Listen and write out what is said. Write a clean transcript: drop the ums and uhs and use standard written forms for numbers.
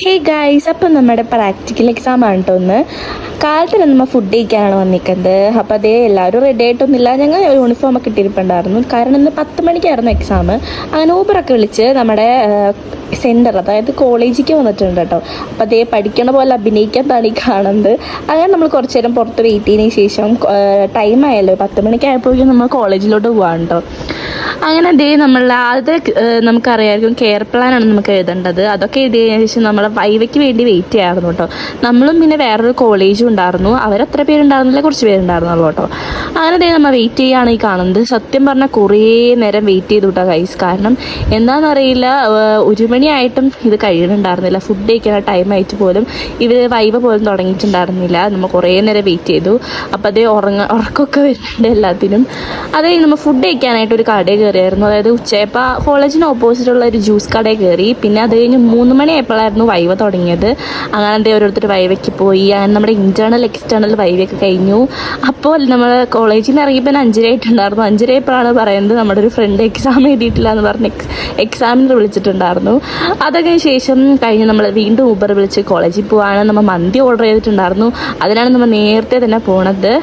Hey guys, അപ്പം നമ്മുടെ practical exam ആണ് കേട്ടോ ഒന്ന്. കാലത്ത് നമ്മൾ ഫുഡ് കഴിക്കാനാണ് വന്നിരിക്കുന്നത്. അപ്പോൾ അതേ എല്ലാവരും റെഡി ആയിട്ടൊന്നുമില്ല. ഞങ്ങൾ യൂണിഫോം ഒക്കെ ഇട്ടിരിപ്പുണ്ടായിരുന്നു. കാരണം ഇന്ന് 10 മണിക്കായിരുന്നു എക്സാം. അങ്ങനെ ഊബറൊക്കെ വിളിച്ച് നമ്മുടെ സെൻറ്റർ, അതായത് കോളേജിലേക്ക് വന്നിട്ടുണ്ട് കേട്ടോ. അപ്പോൾ അതേ പഠിക്കണ പോലെ അഭിനയിക്കാത്താണ് ഈ കാണുന്നത്. അങ്ങനെ നമ്മൾ കുറച്ച് നേരം പുറത്ത് വെയിറ്റ് ചെയ്തതിന് ശേഷം ടൈം ആയല്ലോ, 10 മണിക്കായപ്പോഴേക്കും നമ്മൾ കോളേജിലോട്ട് പോകാൻ കേട്ടോ. അങ്ങനെ അതേ നമ്മൾ ആദ്യത്തെ നമുക്കറിയാമായിരിക്കും കെയർ പ്ലാനാണ് നമുക്ക് എഴുതേണ്ടത്. അതൊക്കെ എഴുതിയതിനു ശേഷം നമ്മൾ വൈവയ്ക്ക് വേണ്ടി വെയിറ്റ് ചെയ്യാമായിരുന്നു കേട്ടോ. നമ്മളും പിന്നെ വേറൊരു കോളേജും ഉണ്ടായിരുന്നു. അവരെത്ര പേരുണ്ടായിരുന്നില്ല, കുറച്ച് പേരുണ്ടായിരുന്നുള്ളൂ കേട്ടോ. അങ്ങനെ അതേ നമ്മൾ വെയിറ്റ് ചെയ്യുകയാണ് ഈ കാണുന്നത്. സത്യം പറഞ്ഞാൽ കുറേ നേരം വെയിറ്റ് ചെയ്തു കേട്ടോ ഗൈസ്. കാരണം എന്താണെന്നറിയില്ല, 1 മണിയായിട്ടും ഇത് കഴിയുന്നുണ്ടായിരുന്നില്ല. ഫുഡ് കഴിക്കാൻ ടൈം ആയിട്ട് പോലും ഇവർ വൈവ പോലും തുടങ്ങിയിട്ടുണ്ടായിരുന്നില്ല. നമ്മൾ കുറേ നേരം വെയിറ്റ് ചെയ്തു. അപ്പോൾ അതേ ഉറക്കമൊക്കെ വരുന്നുണ്ട് എല്ലാത്തിനും. അതേ നമ്മൾ ഫുഡ് കഴിക്കാനായിട്ട് ഒരു കടയിൽ കയറിയായിരുന്നു. അതായത് ഉച്ചയപ്പോൾ കോളേജിന് ഓപ്പോസിറ്റുള്ള ഒരു ജ്യൂസ് കടയിൽ കയറി. പിന്നെ അത് കഴിഞ്ഞ് 3 മണിയായപ്പോഴായിരുന്നു വൈവ തുടങ്ങിയത്. അങ്ങനെ അതേ ഓരോരുത്തർ വൈവയ്ക്ക് പോയി. അങ്ങനെ നമ്മുടെ ഇൻറ്റേർണൽ എക്സ്റ്റേണൽ വൈവയൊക്കെ കഴിഞ്ഞു. അപ്പോൾ നമ്മൾ കോളേജിൽ നിന്ന് ഇറങ്ങിയപ്പോൾ 5:30 ആയിട്ടുണ്ടായിരുന്നു. 5:30 ആയപ്പോഴാണ് പറയുന്നത് നമ്മുടെ ഒരു ഫ്രണ്ട് എക്സാം എഴുതിയിട്ടില്ല എന്ന് പറഞ്ഞ് എക്സാമിനർ വിളിച്ചിട്ടുണ്ടായിരുന്നു. അതൊക്കെ ശേഷം കഴിഞ്ഞ് നമ്മൾ വീണ്ടും ഊബർ വിളിച്ച് കോളേജിൽ പോവാണ്. നമ്മൾ മന്തി ഓർഡർ ചെയ്തിട്ടുണ്ടായിരുന്നു. അതിനാണ് നമ്മൾ നേരത്തെ തന്നെ പോണത്.